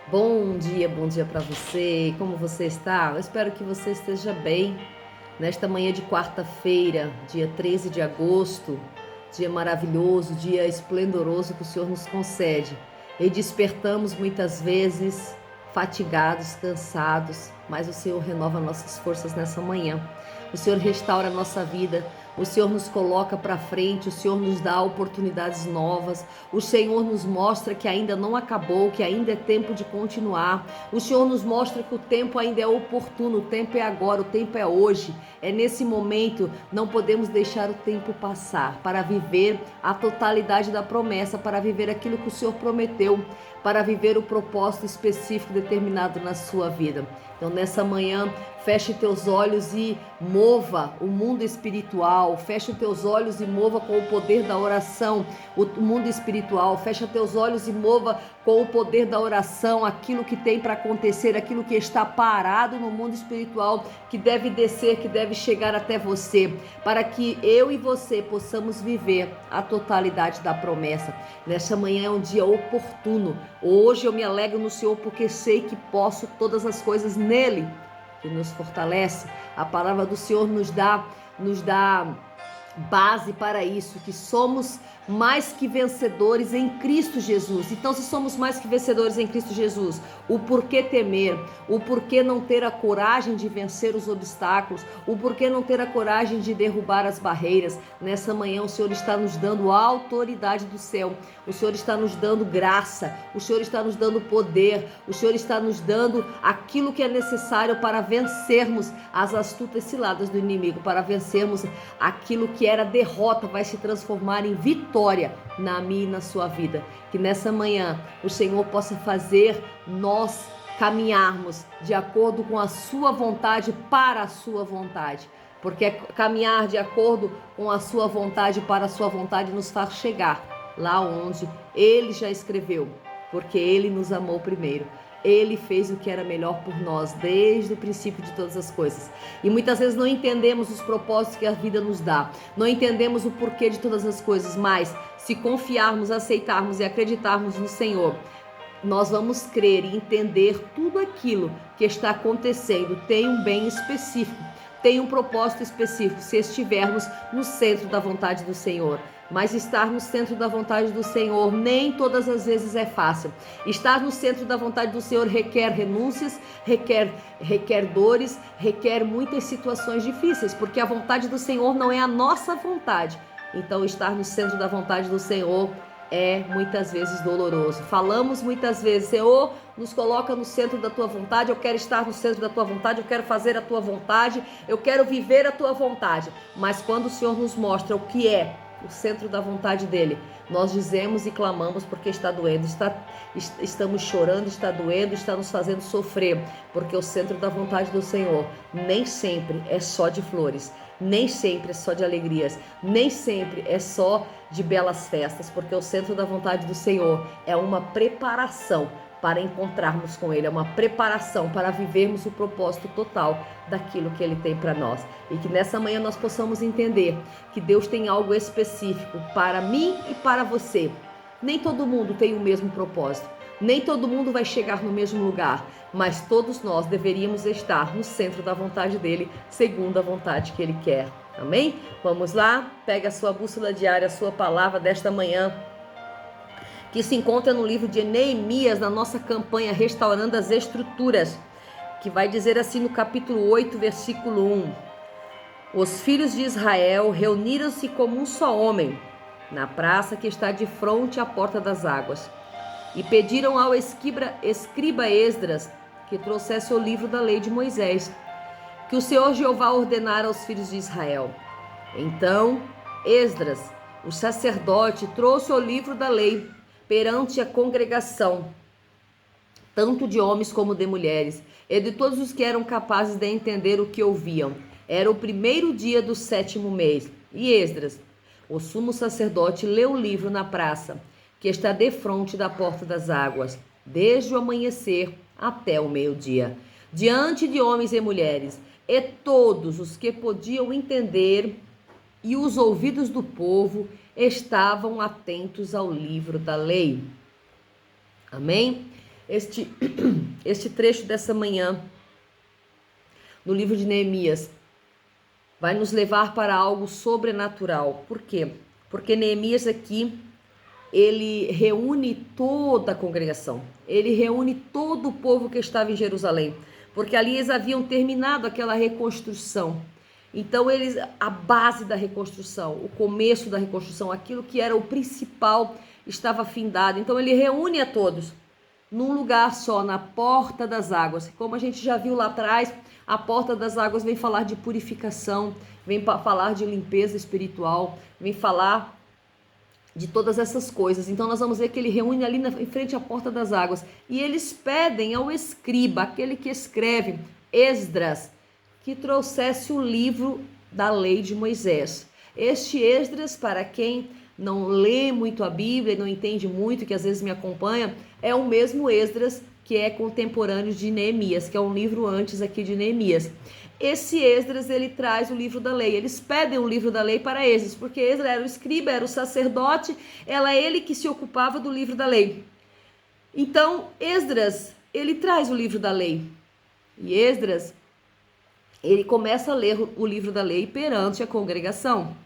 Bom dia para você. Como você está? Eu espero que você esteja bem nesta manhã de quarta-feira, dia 13 de agosto, dia maravilhoso, dia esplendoroso que o Senhor nos concede. E despertamos muitas vezes fatigados, cansados, mas o Senhor renova nossas forças nessa manhã. O Senhor restaura a nossa vida. O Senhor nos coloca para frente, o Senhor nos dá oportunidades novas, o Senhor nos mostra que ainda não acabou, que ainda é tempo de continuar, o Senhor nos mostra que o tempo ainda é oportuno, o tempo é agora, o tempo é hoje, é nesse momento, não podemos deixar o tempo passar para viver a totalidade da promessa, para viver aquilo que o Senhor prometeu, para viver o propósito específico determinado na sua vida. Então nessa manhã, feche teus olhos e mova o mundo espiritual, feche teus olhos e mova com o poder da oração o mundo espiritual, fecha teus olhos e mova com o poder da oração aquilo que tem para acontecer, aquilo que está parado no mundo espiritual, que deve descer, que deve chegar até você, para que eu e você possamos viver a totalidade da promessa. Nessa manhã é um dia oportuno, hoje eu me alegro no Senhor porque sei que posso todas as coisas nele, que nos fortalece. A palavra do Senhor nos dá base para isso, que somos mais que vencedores em Cristo Jesus. Então, se somos mais que vencedores em Cristo Jesus, o porquê temer, o porquê não ter a coragem de vencer os obstáculos, o porquê não ter a coragem de derrubar as barreiras. Nessa manhã o Senhor está nos dando a autoridade do céu, o Senhor está nos dando graça, o Senhor está nos dando poder, o Senhor está nos dando aquilo que é necessário para vencermos as astutas ciladas do inimigo, para vencermos aquilo que era derrota, vai se transformar em vitória na minha e na sua vida. Que nessa manhã o Senhor possa fazer nós caminharmos de acordo com a sua vontade, para a sua vontade, porque caminhar de acordo com a sua vontade, para a sua vontade, nos faz chegar lá onde Ele já escreveu, porque Ele nos amou primeiro. Ele fez o que era melhor por nós desde o princípio de todas as coisas. E muitas vezes não entendemos os propósitos que a vida nos dá, não entendemos o porquê de todas as coisas, mas se confiarmos, aceitarmos e acreditarmos no Senhor, nós vamos crer e entender tudo aquilo que está acontecendo tem um bem específico, tem um propósito específico, se estivermos no centro da vontade do Senhor. Mas estar no centro da vontade do Senhor nem todas as vezes é fácil. Estar no centro da vontade do Senhor requer renúncias, requer dores, requer muitas situações difíceis, porque a vontade do Senhor não é a nossa vontade. Então estar no centro da vontade do Senhor é muitas vezes doloroso. Falamos muitas vezes: Senhor, nos coloca no centro da tua vontade, eu quero estar no centro da tua vontade, eu quero fazer a tua vontade, eu quero viver a tua vontade. Mas quando o Senhor nos mostra o que é o centro da vontade dele, nós dizemos e clamamos porque está doendo, estamos chorando, está doendo, está nos fazendo sofrer, porque o centro da vontade do Senhor nem sempre é só de flores, nem sempre é só de alegrias, nem sempre é só de belas festas, porque o centro da vontade do Senhor é uma preparação para encontrarmos com Ele, é uma preparação para vivermos o propósito total daquilo que Ele tem para nós. E que nessa manhã nós possamos entender que Deus tem algo específico para mim e para você. Nem todo mundo tem o mesmo propósito, nem todo mundo vai chegar no mesmo lugar, mas todos nós deveríamos estar no centro da vontade dEle, segundo a vontade que Ele quer. Amém? Vamos lá? Pega a sua bússola diária, a sua palavra desta manhã, que se encontra no livro de Neemias, na nossa campanha Restaurando as Estruturas, que vai dizer assim no capítulo 8, versículo 1. Os filhos de Israel reuniram-se como um só homem, na praça que está de frente à porta das águas, e pediram ao escriba Esdras que trouxesse o livro da lei de Moisés, que o Senhor Jeová ordenara aos filhos de Israel. Então Esdras, o sacerdote, trouxe o livro da lei perante a congregação, tanto de homens como de mulheres, e de todos os que eram capazes de entender o que ouviam. Era o primeiro dia do 7º mês, e Esdras, o sumo sacerdote, leu o livro na praça, que está defronte da porta das águas, desde o amanhecer até o meio-dia, diante de homens e mulheres, e todos os que podiam entender, e os ouvidos do povo estavam atentos ao livro da lei. Amém? Este trecho dessa manhã, no livro de Neemias, vai nos levar para algo sobrenatural. Por quê? Porque Neemias aqui, ele reúne toda a congregação, ele reúne todo o povo que estava em Jerusalém, porque ali eles haviam terminado aquela reconstrução. Então a base da reconstrução, o começo da reconstrução, aquilo que era o principal, estava findado. Então ele reúne a todos num lugar só, na porta das águas. Como a gente já viu lá atrás, a porta das águas vem falar de purificação, vem falar de limpeza espiritual, vem falar de todas essas coisas. Então nós vamos ver que ele reúne ali em frente à porta das águas e eles pedem ao escriba, aquele que escreve, Esdras, que trouxesse o livro da lei de Moisés. Este Esdras, para quem não lê muito a Bíblia, não entende muito, que às vezes me acompanha, é o mesmo Esdras que é contemporâneo de Neemias, que é um livro antes aqui de Neemias. Esse Esdras, ele traz o livro da lei. Eles pedem o livro da lei para Esdras, porque Esdras era o escriba, era o sacerdote, era ele que se ocupava do livro da lei. Então, Esdras, ele traz o livro da lei. E Esdras, ele começa a ler o livro da lei perante a congregação.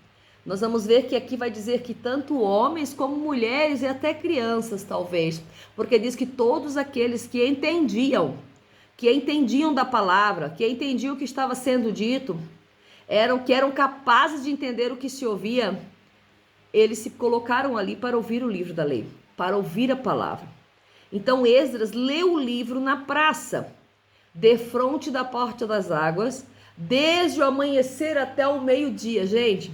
Nós vamos ver que aqui vai dizer que tanto homens como mulheres e até crianças, talvez, porque diz que todos aqueles que entendiam da palavra, que entendiam o que estava sendo dito, eram capazes de entender o que se ouvia, eles se colocaram ali para ouvir o livro da lei, para ouvir a palavra. Então Esdras leu o livro na praça, defronte da porta das águas, desde o amanhecer até o meio-dia. Gente,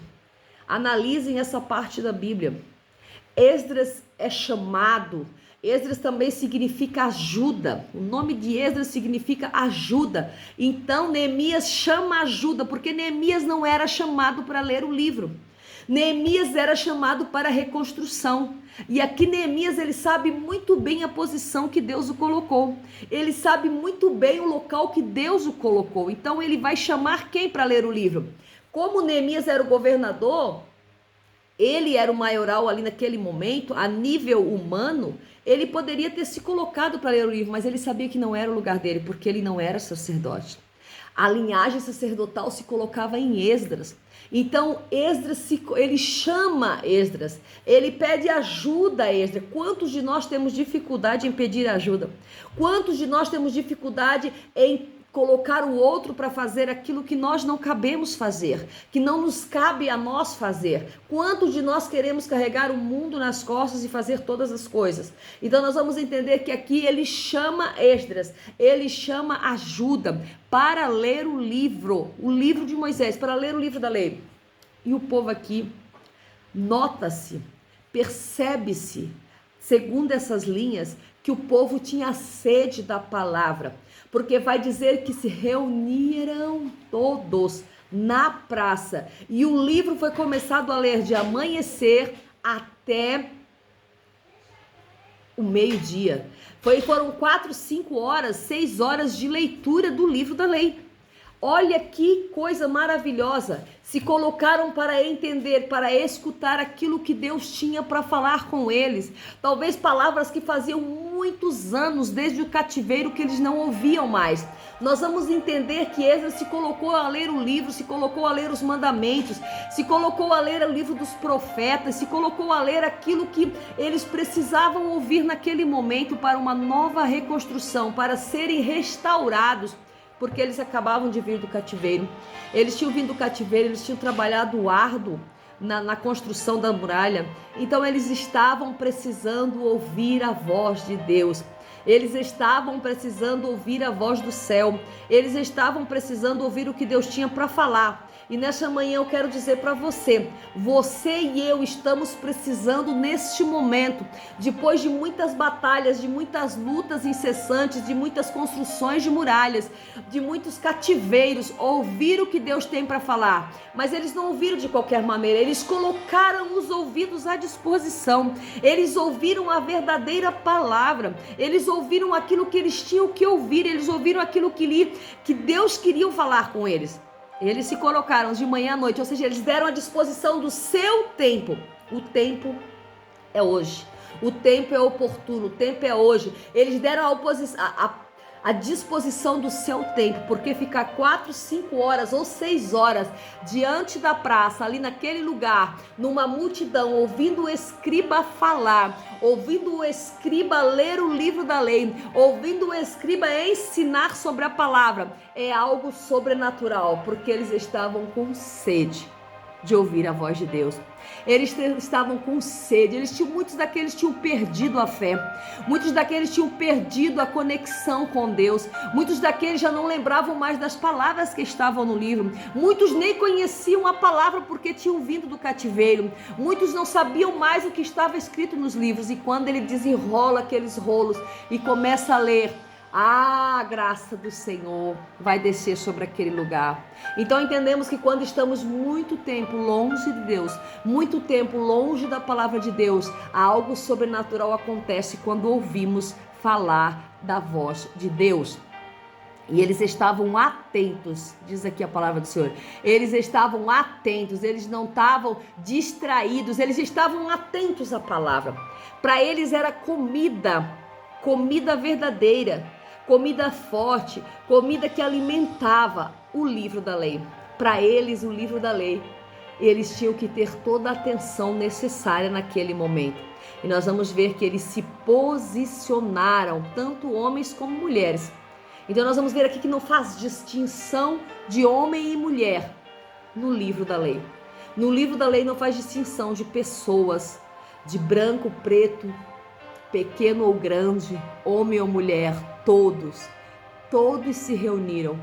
analisem essa parte da Bíblia. Esdras é chamado. Esdras também significa ajuda. O nome de Esdras significa ajuda. Então Neemias chama ajuda, porque Neemias não era chamado para ler o livro. Neemias era chamado para a reconstrução. E aqui Neemias, ele sabe muito bem a posição que Deus o colocou. Ele sabe muito bem o local que Deus o colocou. Então ele vai chamar quem para ler o livro? Como Neemias era o governador, ele era o maioral ali naquele momento, a nível humano, ele poderia ter se colocado para ler o livro, mas ele sabia que não era o lugar dele, porque ele não era sacerdote. A linhagem sacerdotal se colocava em Esdras. Então Esdras, ele chama Esdras, ele pede ajuda a Esdras. Quantos de nós temos dificuldade em pedir ajuda? Quantos de nós temos dificuldade em colocar o outro para fazer aquilo que nós não cabemos fazer, que não nos cabe a nós fazer? Quantos de nós queremos carregar o mundo nas costas e fazer todas as coisas? Então nós vamos entender que aqui ele chama Esdras, ele chama ajuda para ler o livro de Moisés, para ler o livro da lei. E o povo aqui, nota-se, percebe-se, segundo essas linhas, que o povo tinha sede da palavra, porque vai dizer que se reuniram todos na praça e o livro foi começado a ler de amanhecer até o meio-dia. Foram 4, 5 horas, 6 horas de leitura do livro da lei. Olha que coisa maravilhosa. Se colocaram para entender, para escutar aquilo que Deus tinha para falar com eles. Talvez palavras que faziam muitos anos, desde o cativeiro, que eles não ouviam mais. Nós vamos entender que Esdras se colocou a ler o livro, se colocou a ler os mandamentos, se colocou a ler o livro dos profetas, se colocou a ler aquilo que eles precisavam ouvir naquele momento para uma nova reconstrução, para serem restaurados. Porque eles acabavam de vir do cativeiro. Eles tinham vindo do cativeiro, eles tinham trabalhado árduo na construção da muralha. Então eles estavam precisando ouvir a voz de Deus. Eles estavam precisando ouvir a voz do céu. Eles estavam precisando ouvir o que Deus tinha para falar. E nessa manhã eu quero dizer para você, você e eu estamos precisando neste momento, depois de muitas batalhas, de muitas lutas incessantes, de muitas construções de muralhas, de muitos cativeiros, ouvir o que Deus tem para falar. Mas eles não ouviram de qualquer maneira, eles colocaram os ouvidos à disposição, eles ouviram a verdadeira palavra, eles ouviram aquilo que eles tinham que ouvir, eles ouviram aquilo que Deus queria falar com eles. Eles se colocaram de manhã à noite, ou seja, eles deram à disposição do seu tempo. O tempo é hoje. O tempo é oportuno, o tempo é hoje. Eles deram a disposição do seu tempo, porque ficar 4, 5 horas ou 6 horas diante da praça, ali naquele lugar, numa multidão, ouvindo o escriba falar, ouvindo o escriba ler o livro da lei, ouvindo o escriba ensinar sobre a palavra, é algo sobrenatural, porque eles estavam com sede de ouvir a voz de Deus. Eles estavam com sede. Muitos daqueles tinham perdido a fé. Muitos daqueles tinham perdido a conexão com Deus. Muitos daqueles já não lembravam mais das palavras que estavam no livro. Muitos nem conheciam a palavra porque tinham vindo do cativeiro. Muitos não sabiam mais o que estava escrito nos livros. E quando ele desenrola aqueles rolos e começa a ler, a graça do Senhor vai descer sobre aquele lugar. Então entendemos que quando estamos muito tempo longe de Deus, muito tempo longe da palavra de Deus, algo sobrenatural acontece quando ouvimos falar da voz de Deus. E eles estavam atentos, diz aqui a palavra do Senhor. Eles estavam atentos, eles não estavam distraídos, eles estavam atentos à palavra. Para eles era comida verdadeira. Comida forte, comida que alimentava o livro da lei. Para eles, o livro da lei, eles tinham que ter toda a atenção necessária naquele momento. E nós vamos ver que eles se posicionaram, tanto homens como mulheres. Então nós vamos ver aqui que não faz distinção de homem e mulher no livro da lei. No livro da lei não faz distinção de pessoas, de branco, preto, pequeno ou grande, homem ou mulher, todos se reuniram,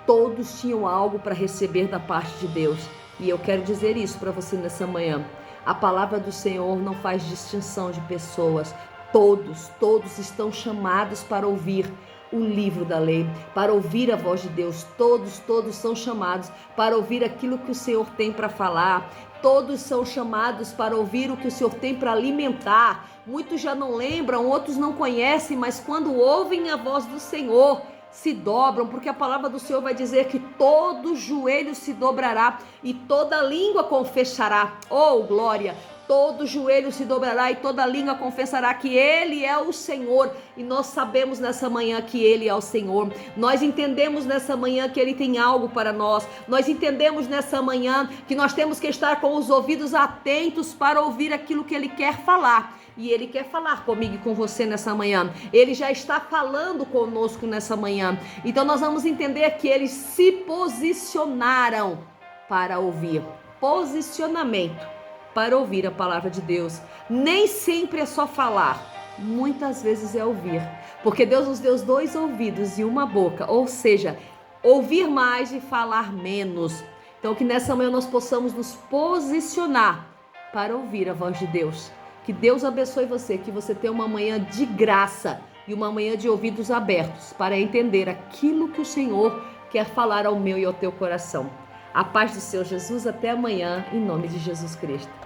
todos tinham algo para receber da parte de Deus. E eu quero dizer isso para você nessa manhã. A palavra do Senhor não faz distinção de pessoas, todos estão chamados para ouvir o livro da lei, para ouvir a voz de Deus. Todos são chamados para ouvir aquilo que o Senhor tem para falar. Todos são chamados para ouvir o que o Senhor tem para alimentar. Muitos já não lembram, outros não conhecem, mas quando ouvem a voz do Senhor, se dobram, porque a palavra do Senhor vai dizer que todo joelho se dobrará e toda língua confessará. Oh, glória! Todo joelho se dobrará e toda língua confessará que Ele é o Senhor. E nós sabemos nessa manhã que Ele é o Senhor. Nós entendemos nessa manhã que Ele tem algo para nós. Nós entendemos nessa manhã que nós temos que estar com os ouvidos atentos para ouvir aquilo que Ele quer falar. E Ele quer falar comigo e com você nessa manhã. Ele já está falando conosco nessa manhã. Então nós vamos entender que eles se posicionaram para ouvir. Posicionamento para ouvir a palavra de Deus. Nem sempre é só falar, muitas vezes é ouvir, porque Deus nos deu 2 ouvidos e uma boca, ou seja, ouvir mais e falar menos. Então que nessa manhã nós possamos nos posicionar para ouvir a voz de Deus. Que Deus abençoe você, que você tenha uma manhã de graça e uma manhã de ouvidos abertos para entender aquilo que o Senhor quer falar ao meu e ao teu coração. A paz do Senhor Jesus, até amanhã, em nome de Jesus Cristo.